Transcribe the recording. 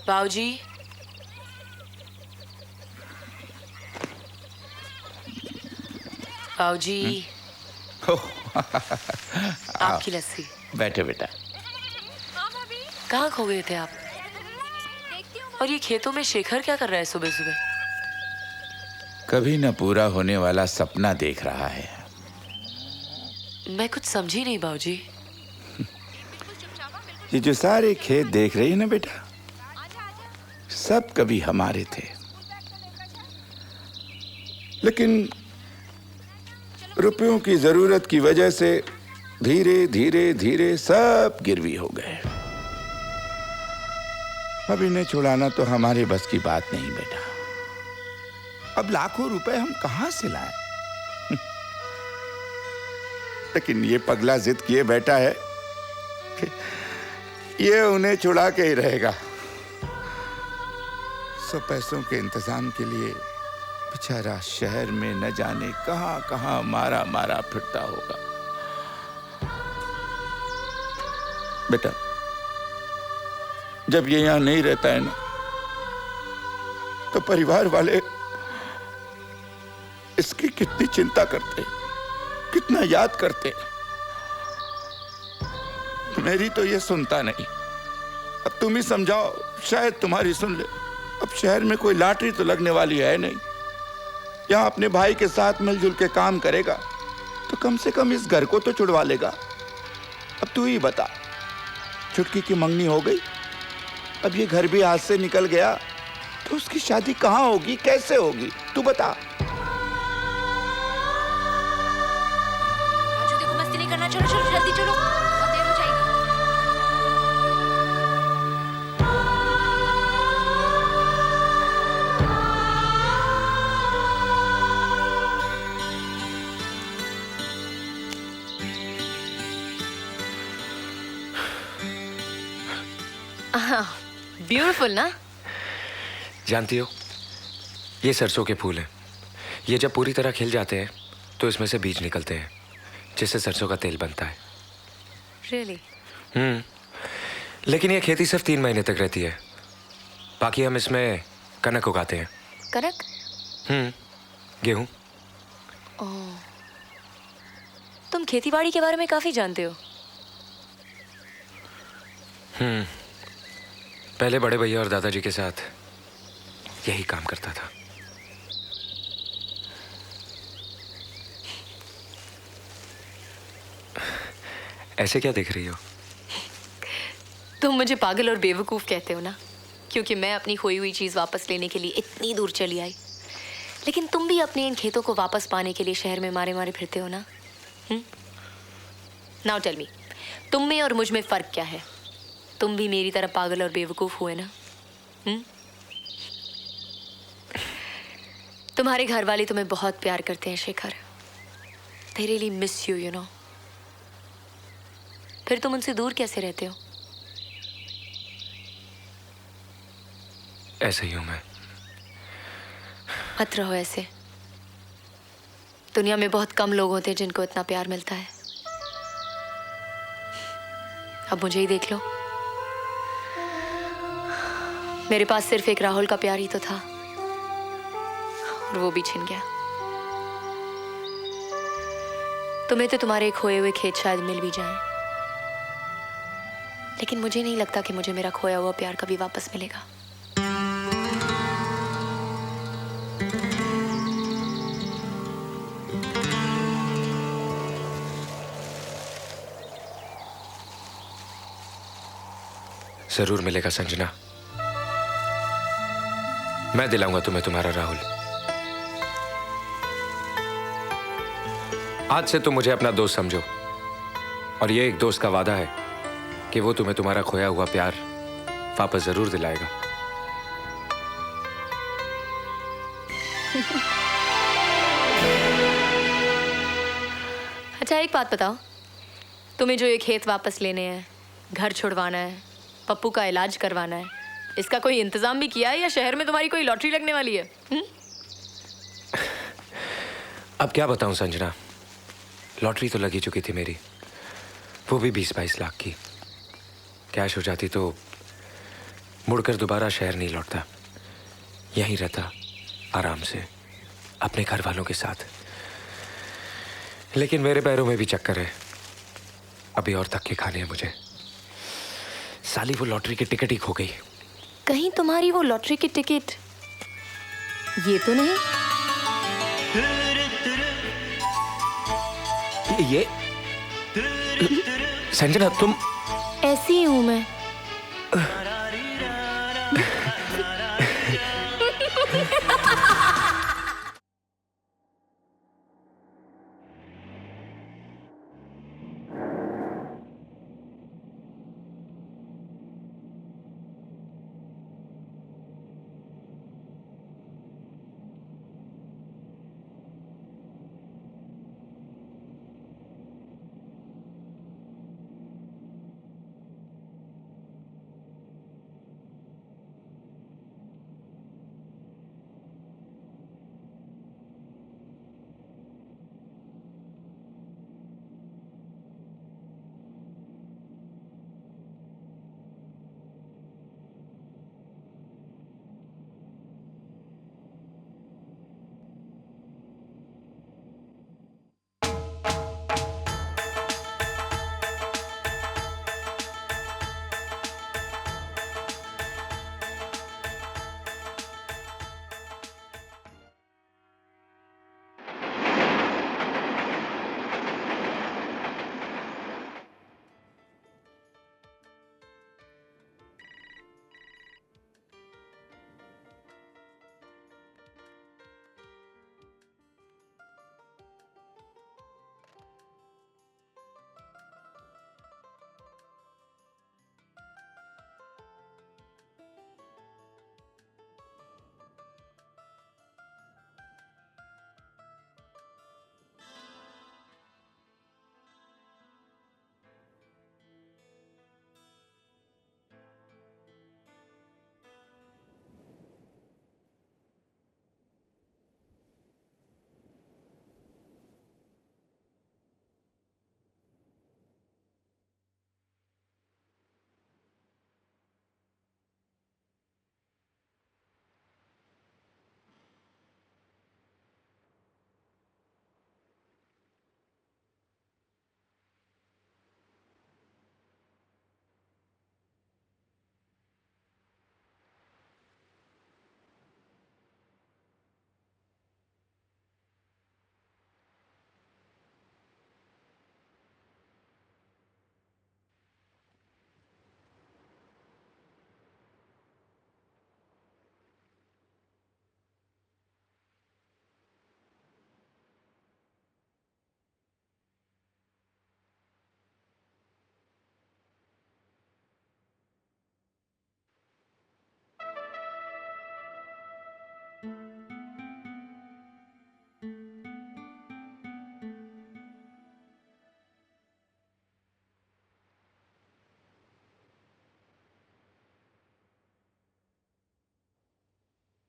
बाऊजी, बाऊजी, आपकी लस्सी। बैठे बेटा। कहाँ खो गए थे आप? और ये खेतों में शेखर क्या कर रहा है सुबह सुबह? कभी न पूरा होने वाला सपना देख रहा है। मैं कुछ समझी नहीं बाऊजी। ये जो सारे खेत देख रही है ना बेटा, सब कभी हमारे थे, लेकिन रुपयों की जरूरत की वजह से धीरे धीरे धीरे सब गिरवी हो गए। अब इन्हें छुड़ाना तो हमारे बस की बात नहीं बेटा। अब लाखों रुपए हम कहां से लाएं? लेकिन ये पगला जिद किए बैठा है कि ये उन्हें छुड़ा के ही रहेगा। सब पैसों के इंतजाम के लिए बेचारा शहर में न जाने कहां कहां मारा मारा फिरता होगा। बेटा, जब ये यहां नहीं रहता है ना, तो परिवार वाले इसकी कितनी चिंता करते, कितना याद करते। मेरी तो ये सुनता नहीं। अब तुम ही समझाओ, शायद तुम्हारी सुन ले। अब शहर में कोई लॉटरी तो लगने वाली है नहीं। यहाँ अपने भाई के साथ मिलजुल के काम करेगा तो कम से कम इस घर को तो छुड़वा लेगा। अब तू ही बता, छुटकी की मंगनी हो गई, अब ये घर भी हाथ से निकल गया, तो उसकी शादी कहाँ होगी, कैसे होगी, तू बता। देखो मस्ती नहीं करना, चलो चलो जल्दी चलो, बहुत देर हो जाएगी। ब्यूटीफुल ना? जानती हो, ये सरसों के फूल हैं। ये जब पूरी तरह खिल जाते हैं तो इसमें से बीज निकलते हैं, जिससे सरसों का तेल बनता है। Really? लेकिन ये खेती सिर्फ 3 महीने तक रहती है। बाकी हम इसमें कनक उगाते हैं। कनक? गेहूं। ओह, तुम खेतीबाड़ी के बारे में काफी जानते हो। पहले बड़े भैया और दादाजी के साथ यही काम करता था। ऐसे क्या देख रही हो? तुम मुझे पागल और बेवकूफ कहते हो ना, क्योंकि मैं अपनी खोई हुई चीज वापस लेने के लिए इतनी दूर चली आई। लेकिन तुम भी अपने इन खेतों को वापस पाने के लिए शहर में मारे मारे फिरते हो ना। नाउ टेल मी, तुम में और मुझ में फर्क क्या है? तुम भी मेरी तरह पागल और बेवकूफ हुए ना? तुम्हारे घर वाले तुम्हें बहुत प्यार करते हैं Shekhar. They really miss you, you know. फिर तुम उनसे दूर कैसे रहते हो? ऐसे ही हूं मैं। मत रहो ऐसे। दुनिया में बहुत कम लोग होते हैं जिनको इतना प्यार मिलता है। अब मुझे ही देख लो। मेरे पास सिर्फ एक राहुल का प्यार ही तो था, और वो भी छिन गया। तुम्हें तो तुम्हारे खोए हुए खेत शायद मिल भी जाएं, लेकिन मुझे नहीं लगता कि मुझे मेरा खोया हुआ प्यार कभी वापस मिलेगा। जरूर मिलेगा संजना। मैं दिलाऊंगा तुम्हें तुम्हारा राहुल। आज से तुम मुझे अपना दोस्त समझो, और ये एक दोस्त का वादा है कि वो तुम्हें तुम्हारा खोया हुआ प्यार वापस जरूर दिलाएगा। अच्छा, एक बात बताओ, तुम्हें जो ये खेत वापस लेने हैं, घर छुड़वाना है, पप्पू का इलाज करवाना है, इसका कोई इंतजाम भी किया है या शहर में तुम्हारी कोई लॉटरी लगने वाली है? अब क्या बताऊं संजना, लॉटरी तो लगी चुकी थी मेरी, वो भी 20-22 लाख की। कैश हो जाती तो मुड़कर दोबारा शहर नहीं लौटता, यहीं रहता आराम से अपने घर वालों के साथ। लेकिन मेरे पैरों में भी चक्कर है, अभी और धक्के खाने हैं मुझे। साली वो लॉटरी की टिकट ही खो गई। कहीं तुम्हारी वो लॉटरी की टिकट ये तो नहीं? ये संजना, तुम? ऐसी ही हूं मैं।